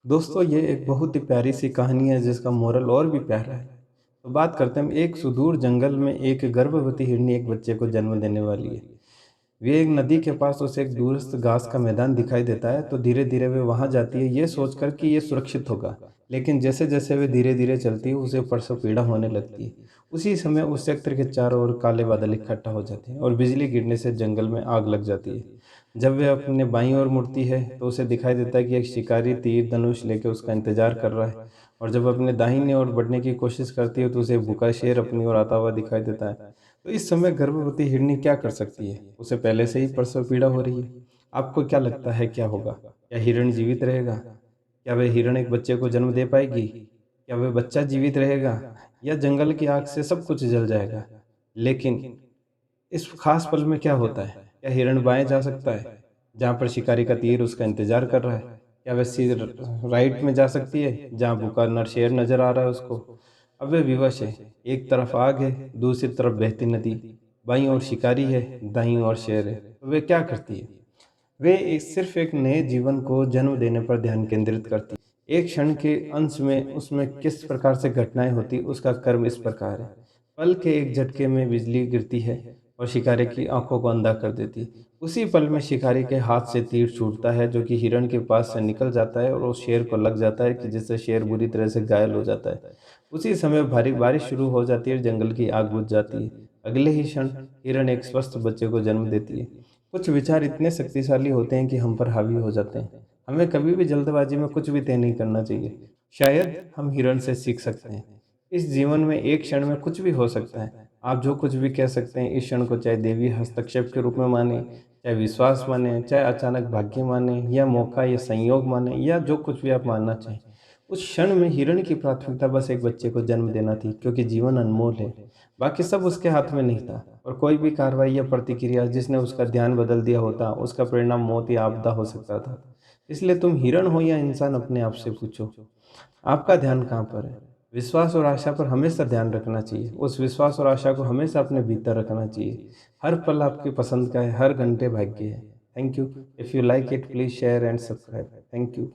दोस्तों ये एक बहुत ही प्यारी सी कहानी है जिसका मोरल और भी प्यारा है। तो बात करते हैं, एक सुदूर जंगल में एक गर्भवती हिरनी एक बच्चे को जन्म देने वाली है। वे एक नदी के पास उसे एक दूरस्थ घास का मैदान दिखाई देता है, तो धीरे धीरे वे वहां जाती है ये सोचकर कि ये सुरक्षित होगा। लेकिन जैसे जैसे वे धीरे धीरे चलती है उसे प्रसव पीड़ा होने लगती है। उसी समय उस क्षेत्र के चारों ओर काले बादल इकट्ठा हो जाते हैं और बिजली गिरने से जंगल में आग लग जाती है। जब वे अपने बाईं ओर मुड़ती है तो उसे दिखाई देता है कि एक शिकारी तीर धनुष लेकर उसका इंतजार कर रहा है। और जब अपने दाहिने ओर बढ़ने की कोशिश करती है तो उसे भूखा शेर अपनी ओर आता हुआ दिखाई देता है। तो इस समय गर्भवती हिरनी क्या कर सकती है? उसे पहले से ही प्रसव पीड़ा हो रही है। आपको क्या लगता है क्या होगा? क्या हिरण जीवित रहेगा? क्या वह हिरण एक बच्चे को जन्म दे पाएगी? क्या वह बच्चा जीवित रहेगा या जंगल की आग से सब कुछ जल जाएगा? लेकिन इस खास पल में क्या होता है? क्या हिरण बाएं जा सकता है जहाँ पर शिकारी का तीर उसका इंतजार कर रहा है? क्या वह सीधे राइट में जा सकती है जहाँ भूखा नर शेर नजर आ रहा है उसको? अब वे विवश है। एक तरफ आग है, दूसरी तरफ बहती नदी। बाईं ओर शिकारी है, दाईं ओर शेर है। तो वे क्या करती है? वे सिर्फ एक नए जीवन को जन्म देने पर ध्यान केंद्रित करती है। एक क्षण के अंश में उसमें किस प्रकार से घटनाएं होती उसका कर्म इस प्रकार है। पल के एक झटके में बिजली गिरती है और शिकारी की आंखों को अंधा कर देती है। उसी पल में शिकारी के हाथ से तीर छूटता है जो कि हिरण के पास से निकल जाता है और उस शेर को लग जाता है कि जिससे शेर बुरी तरह से घायल हो जाता है। उसी समय भारी बारिश शुरू हो जाती है, जंगल की आग बुझ जाती है। अगले ही क्षण हिरण एक स्वस्थ बच्चे को जन्म देती है। कुछ विचार इतने शक्तिशाली होते हैं कि हम पर हावी हो जाते हैं। हमें कभी भी जल्दबाजी में कुछ भी तय नहीं करना चाहिए। शायद हम हिरण से सीख सकते हैं। इस जीवन में एक क्षण में कुछ भी हो सकता है। आप जो कुछ भी कह सकते हैं इस क्षण को, चाहे देवी हस्तक्षेप के रूप में माने, चाहे विश्वास माने, चाहे अचानक भाग्य माने, या मौका या संयोग माने, या जो कुछ भी आप मानना चाहें। उस क्षण में हिरण की प्राथमिकता बस एक बच्चे को जन्म देना थी, क्योंकि जीवन अनमोल है। बाकी सब उसके हाथ में नहीं था, और कोई भी कार्रवाई या प्रतिक्रिया जिसने उसका ध्यान बदल दिया होता उसका परिणाम मौत या आपदा हो सकता था। इसलिए तुम हिरण हो या इंसान, अपने आप से पूछो, आपका ध्यान कहाँ पर है? विश्वास और आशा पर हमेशा ध्यान रखना चाहिए। उस विश्वास और आशा को हमेशा अपने भीतर रखना चाहिए। हर पल आपकी पसंद का है, हर घंटे भाग्य है। Thank you. If you like it please share and subscribe. Thank you.